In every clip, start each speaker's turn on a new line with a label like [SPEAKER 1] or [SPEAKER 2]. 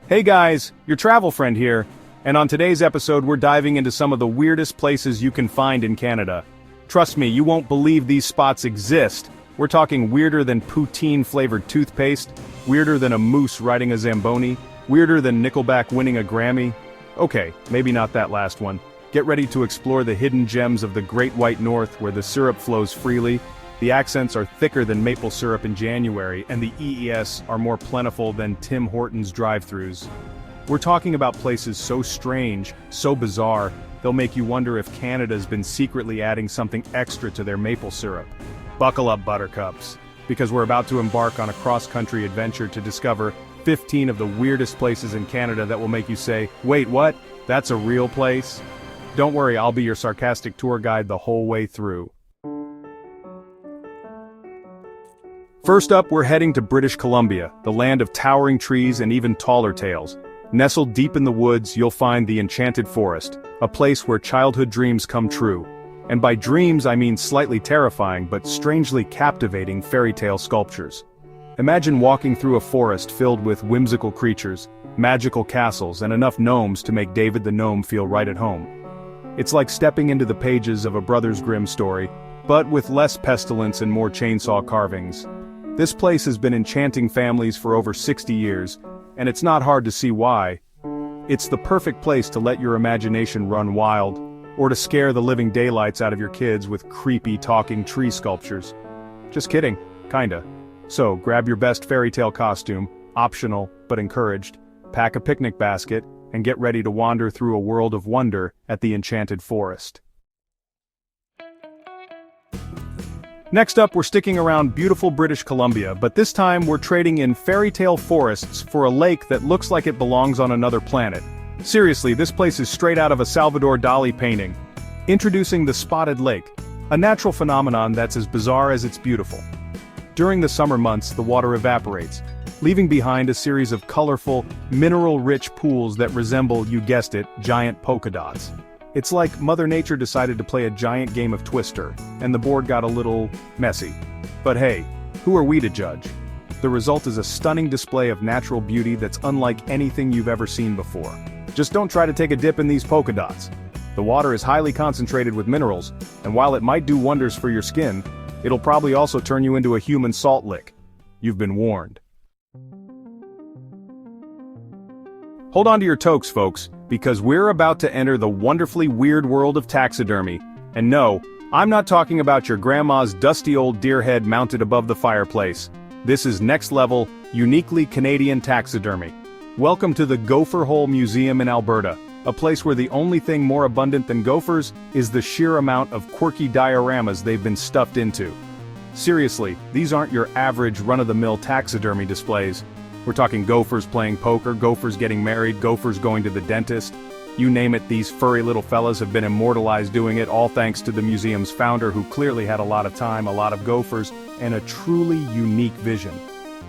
[SPEAKER 1] Hey guys, your travel friend here, and on today's episode we're diving into some of the weirdest places you can find in Canada. Trust me, you won't believe these spots exist. We're talking weirder than poutine-flavored toothpaste, weirder than a moose riding a Zamboni, weirder than Nickelback winning a Grammy. Okay, maybe not that last one. Get ready to explore the hidden gems of the Great White North where the syrup flows freely, the accents are thicker than maple syrup in January, and the EES are more plentiful than Tim Hortons drive-thrus. We're talking about places so strange, so bizarre, they'll make you wonder if Canada's been secretly adding something extra to their maple syrup. Buckle up, buttercups, because we're about to embark on a cross-country adventure to discover 15 of the weirdest places in Canada that will make you say, wait, what? That's a real place? Don't worry, I'll be your sarcastic tour guide the whole way through. First up, we're heading to British Columbia, the land of towering trees and even taller tales. Nestled deep in the woods, you'll find the Enchanted Forest, a place where childhood dreams come true. And by dreams I mean slightly terrifying but strangely captivating fairy tale sculptures. Imagine walking through a forest filled with whimsical creatures, magical castles, and enough gnomes to make David the gnome feel right at home. It's like stepping into the pages of a Brothers Grimm story, but with less pestilence and more chainsaw carvings. This place has been enchanting families for over 60 years, and it's not hard to see why. It's the perfect place to let your imagination run wild, or to scare the living daylights out of your kids with creepy talking tree sculptures. Just kidding, kinda. So, grab your best fairy tale costume, optional but encouraged, pack a picnic basket, and get ready to wander through a world of wonder at the Enchanted Forest. Next up, we're sticking around beautiful British Columbia, but this time we're trading in fairy tale forests for a lake that looks like it belongs on another planet. Seriously, this place is straight out of a Salvador Dali painting. Introducing the Spotted Lake, a natural phenomenon that's as bizarre as it's beautiful. During the summer months, the water evaporates, leaving behind a series of colorful, mineral-rich pools that resemble, you guessed it, giant polka dots. It's like Mother Nature decided to play a giant game of Twister, and the board got a little messy. But hey, who are we to judge? The result is a stunning display of natural beauty that's unlike anything you've ever seen before. Just don't try to take a dip in these polka dots. The water is highly concentrated with minerals, and while it might do wonders for your skin, it'll probably also turn you into a human salt lick. You've been warned. Hold on to your toques, folks, because we're about to enter the wonderfully weird world of taxidermy. And no, I'm not talking about your grandma's dusty old deer head mounted above the fireplace. This is next-level, uniquely Canadian taxidermy. Welcome to the Gopher Hole Museum in Alberta, a place where the only thing more abundant than gophers is the sheer amount of quirky dioramas they've been stuffed into. Seriously, these aren't your average run-of-the-mill taxidermy displays. We're talking gophers playing poker, gophers getting married, gophers going to the dentist. You name it, these furry little fellas have been immortalized doing it, all thanks to the museum's founder who clearly had a lot of time, a lot of gophers, and a truly unique vision.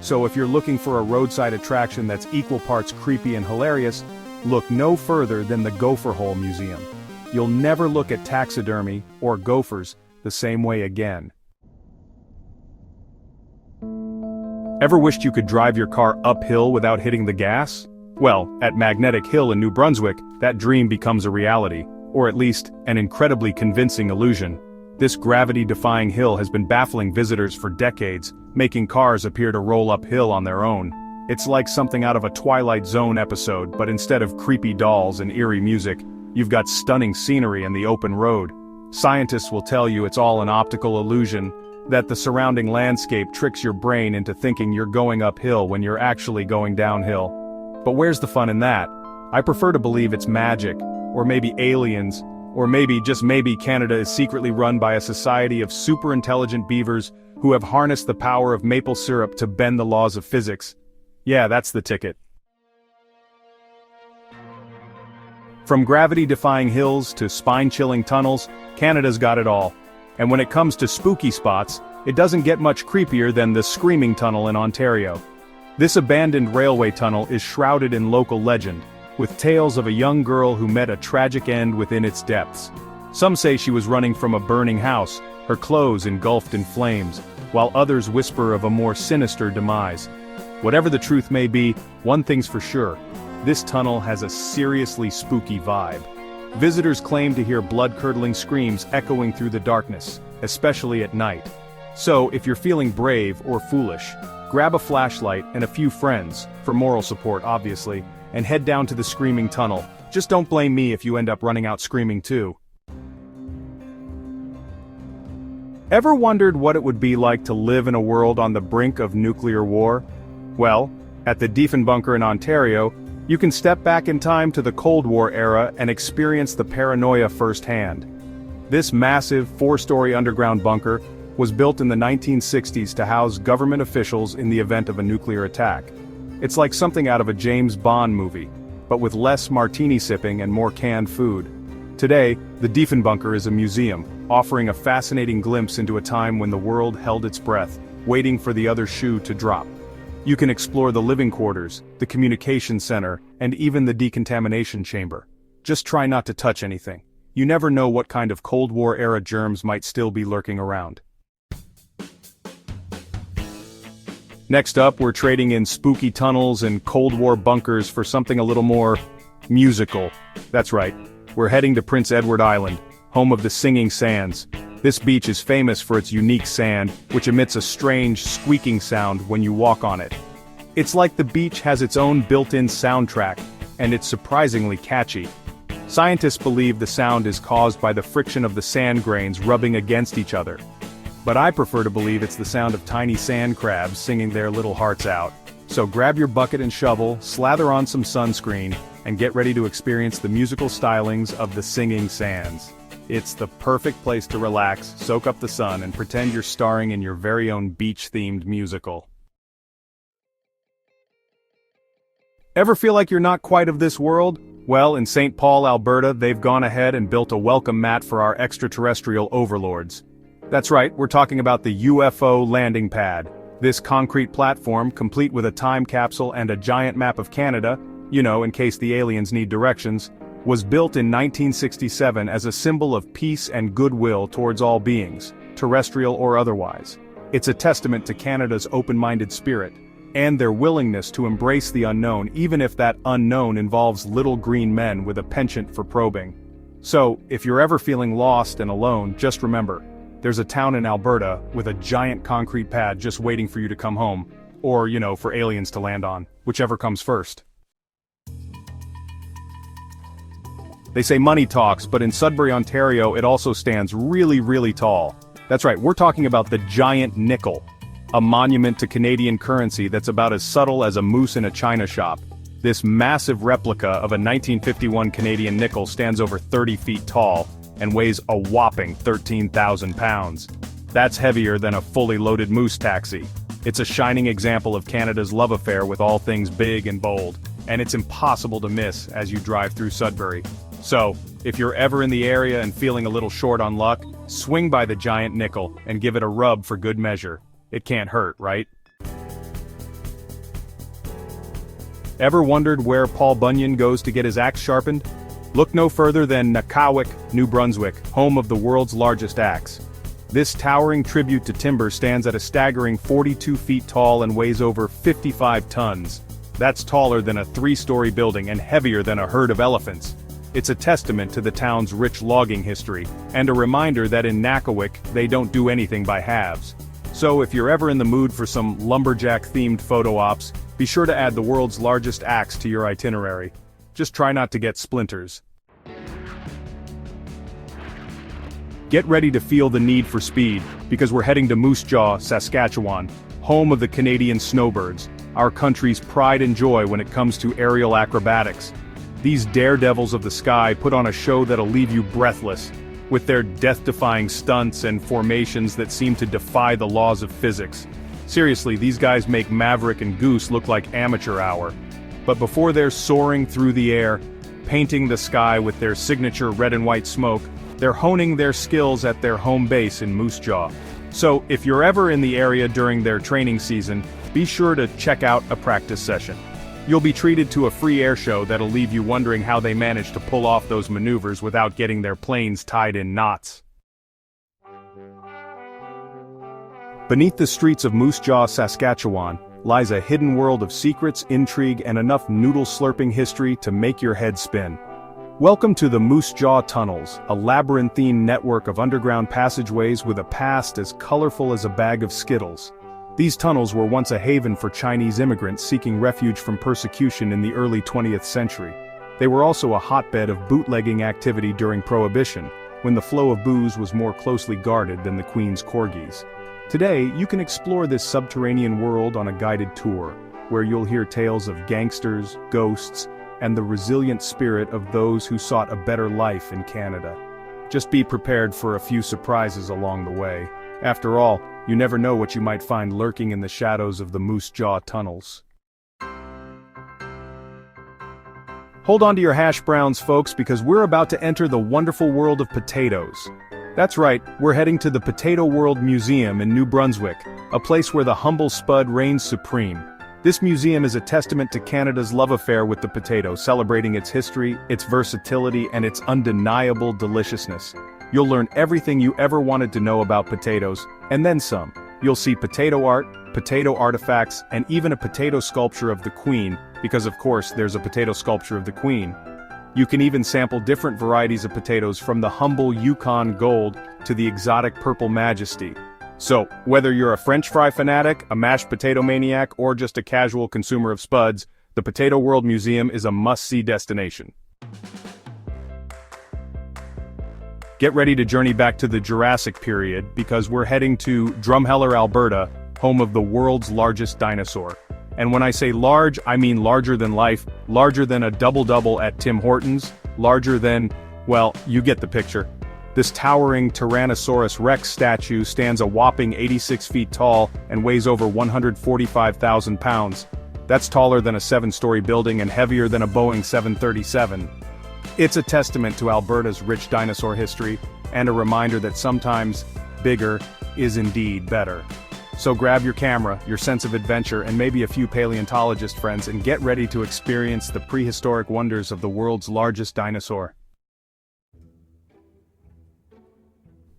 [SPEAKER 1] So if you're looking for a roadside attraction that's equal parts creepy and hilarious, look no further than the Gopher Hole Museum. You'll never look at taxidermy, or gophers, the same way again. Ever wished you could drive your car uphill without hitting the gas? Well, at Magnetic Hill in New Brunswick, that dream becomes a reality, or at least, an incredibly convincing illusion. This gravity-defying hill has been baffling visitors for decades, making cars appear to roll uphill on their own. It's like something out of a Twilight Zone episode, but instead of creepy dolls and eerie music, you've got stunning scenery and the open road. Scientists will tell you it's all an optical illusion, that the surrounding landscape tricks your brain into thinking you're going uphill when you're actually going downhill. But where's the fun in that? I prefer to believe it's magic, or maybe aliens, or maybe, just maybe, Canada is secretly run by a society of super intelligent beavers who have harnessed the power of maple syrup to bend the laws of physics. Yeah, that's the ticket. From gravity-defying hills to spine-chilling tunnels, Canada's got it all. And when it comes to spooky spots, it doesn't get much creepier than the Screaming Tunnel in Ontario. This abandoned railway tunnel is shrouded in local legend, with tales of a young girl who met a tragic end within its depths. Some say she was running from a burning house, her clothes engulfed in flames, while others whisper of a more sinister demise. Whatever the truth may be, one thing's for sure, this tunnel has a seriously spooky vibe. Visitors claim to hear blood-curdling screams echoing through the darkness, especially at night. So, if you're feeling brave or foolish, grab a flashlight and a few friends, for moral support obviously, and head down to the Screaming Tunnel. Just don't blame me if you end up running out screaming too. Ever wondered what it would be like to live in a world on the brink of nuclear war? Well, at the Diefenbunker in Ontario, you can step back in time to the Cold War era and experience the paranoia firsthand. This massive, 4-story underground bunker was built in the 1960s to house government officials in the event of a nuclear attack. It's like something out of a James Bond movie, but with less martini sipping and more canned food. Today, the Diefenbunker is a museum, offering a fascinating glimpse into a time when the world held its breath, waiting for the other shoe to drop. You can explore the living quarters, the communication center, and even the decontamination chamber. Just try not to touch anything. You never know what kind of Cold War-era germs might still be lurking around. Next up, we're trading in spooky tunnels and Cold War bunkers for something a little more musical. That's right. We're heading to Prince Edward Island, home of the Singing Sands. This beach is famous for its unique sand, which emits a strange, squeaking sound when you walk on it. It's like the beach has its own built-in soundtrack, and it's surprisingly catchy. Scientists believe the sound is caused by the friction of the sand grains rubbing against each other. But I prefer to believe it's the sound of tiny sand crabs singing their little hearts out. So grab your bucket and shovel, slather on some sunscreen, and get ready to experience the musical stylings of the Singing Sands. It's the perfect place to relax, soak up the sun, and pretend you're starring in your very own beach-themed musical. Ever feel like you're not quite of this world? Well, in St. Paul, Alberta, they've gone ahead and built a welcome mat for our extraterrestrial overlords. That's right, we're talking about the UFO landing pad. This concrete platform, complete with a time capsule and a giant map of Canada, in case the aliens need directions, was built in 1967 as a symbol of peace and goodwill towards all beings, terrestrial or otherwise. It's a testament to Canada's open-minded spirit, and their willingness to embrace the unknown even if that unknown involves little green men with a penchant for probing. So, if you're ever feeling lost and alone, just remember, there's a town in Alberta with a giant concrete pad just waiting for you to come home, or, for aliens to land on, whichever comes first. They say money talks, but in Sudbury, Ontario, it also stands really, really tall. That's right, we're talking about the giant nickel, a monument to Canadian currency that's about as subtle as a moose in a china shop. This massive replica of a 1951 Canadian nickel stands over 30 feet tall and weighs a whopping 13,000 pounds. That's heavier than a fully loaded moose taxi. It's a shining example of Canada's love affair with all things big and bold, and it's impossible to miss as you drive through Sudbury. So, if you're ever in the area and feeling a little short on luck, swing by the giant nickel and give it a rub for good measure. It can't hurt, right? Ever wondered where Paul Bunyan goes to get his axe sharpened? Look no further than Nakawic, New Brunswick, home of the world's largest axe. This towering tribute to timber stands at a staggering 42 feet tall and weighs over 55 tons. That's taller than a 3-story building and heavier than a herd of elephants. It's a testament to the town's rich logging history, and a reminder that in Nakawic, they don't do anything by halves. So if you're ever in the mood for some lumberjack-themed photo ops, be sure to add the world's largest axe to your itinerary. Just try not to get splinters. Get ready to feel the need for speed, because we're heading to Moose Jaw, Saskatchewan, home of the Canadian snowbirds, our country's pride and joy when it comes to aerial acrobatics. These daredevils of the sky put on a show that'll leave you breathless, with their death-defying stunts and formations that seem to defy the laws of physics. Seriously, these guys make Maverick and Goose look like amateur hour. But before they're soaring through the air, painting the sky with their signature red and white smoke, they're honing their skills at their home base in Moose Jaw. So, if you're ever in the area during their training season, be sure to check out a practice session. You'll be treated to a free air show that'll leave you wondering how they managed to pull off those maneuvers without getting their planes tied in knots. Beneath the streets of Moose Jaw, Saskatchewan, lies a hidden world of secrets, intrigue, and enough noodle-slurping history to make your head spin. Welcome to the Moose Jaw Tunnels, a labyrinthine network of underground passageways with a past as colorful as a bag of Skittles. These tunnels were once a haven for Chinese immigrants seeking refuge from persecution in the early 20th century. They were also a hotbed of bootlegging activity during Prohibition, when the flow of booze was more closely guarded than the Queen's corgis. Today, you can explore this subterranean world on a guided tour, where you'll hear tales of gangsters, ghosts, and the resilient spirit of those who sought a better life in Canada. Just be prepared for a few surprises along the way. After all, you never know what you might find lurking in the shadows of the Moose Jaw Tunnels. Hold on to your hash browns, folks, because we're about to enter the wonderful world of potatoes. That's right, we're heading to the Potato World Museum in New Brunswick, a place where the humble spud reigns supreme. This museum is a testament to Canada's love affair with the potato, celebrating its history, its versatility, and its undeniable deliciousness. You'll learn everything you ever wanted to know about potatoes, and then some. You'll see potato art, potato artifacts, and even a potato sculpture of the Queen, because of course there's a potato sculpture of the Queen. You can even sample different varieties of potatoes from the humble Yukon Gold to the exotic Purple Majesty. So, whether you're a French fry fanatic, a mashed potato maniac, or just a casual consumer of spuds, the Potato World Museum is a must-see destination. Get ready to journey back to the Jurassic period, because we're heading to Drumheller, Alberta, home of the world's largest dinosaur. And when I say large, I mean larger than life, larger than a double-double at Tim Hortons, larger than, well, you get the picture. This towering Tyrannosaurus Rex statue stands a whopping 86 feet tall and weighs over 145,000 pounds. That's taller than a 7-story building and heavier than a Boeing 737. It's a testament to Alberta's rich dinosaur history, and a reminder that sometimes, bigger is indeed better. So grab your camera, your sense of adventure, and maybe a few paleontologist friends and get ready to experience the prehistoric wonders of the world's largest dinosaur.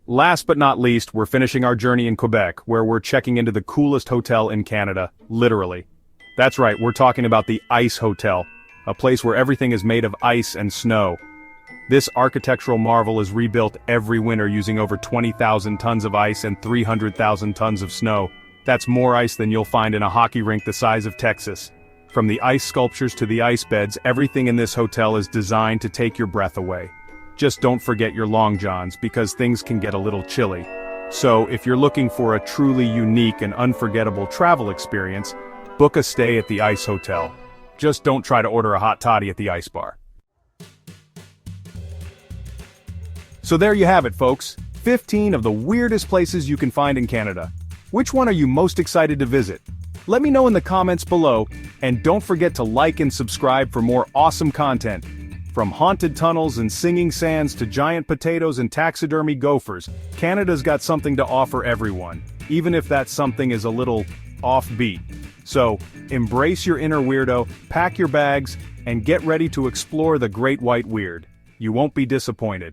[SPEAKER 1] Last but not least, we're finishing our journey in Quebec, where we're checking into the coolest hotel in Canada, literally. That's right, we're talking about the Ice Hotel, a place where everything is made of ice and snow. This architectural marvel is rebuilt every winter using over 20,000 tons of ice and 300,000 tons of snow. That's more ice than you'll find in a hockey rink the size of Texas. From the ice sculptures to the ice beds, everything in this hotel is designed to take your breath away. Just don't forget your long johns, because things can get a little chilly. So, if you're looking for a truly unique and unforgettable travel experience, book a stay at the Ice Hotel. Just don't try to order a hot toddy at the ice bar. So there you have it, folks. 15 of the weirdest places you can find in Canada. Which one are you most excited to visit? Let me know in the comments below, and don't forget to like and subscribe for more awesome content. From haunted tunnels and singing sands to giant potatoes and taxidermy gophers, Canada's got something to offer everyone, even if that something is a little offbeat. So, embrace your inner weirdo, pack your bags, and get ready to explore the Great White Weird. You won't be disappointed.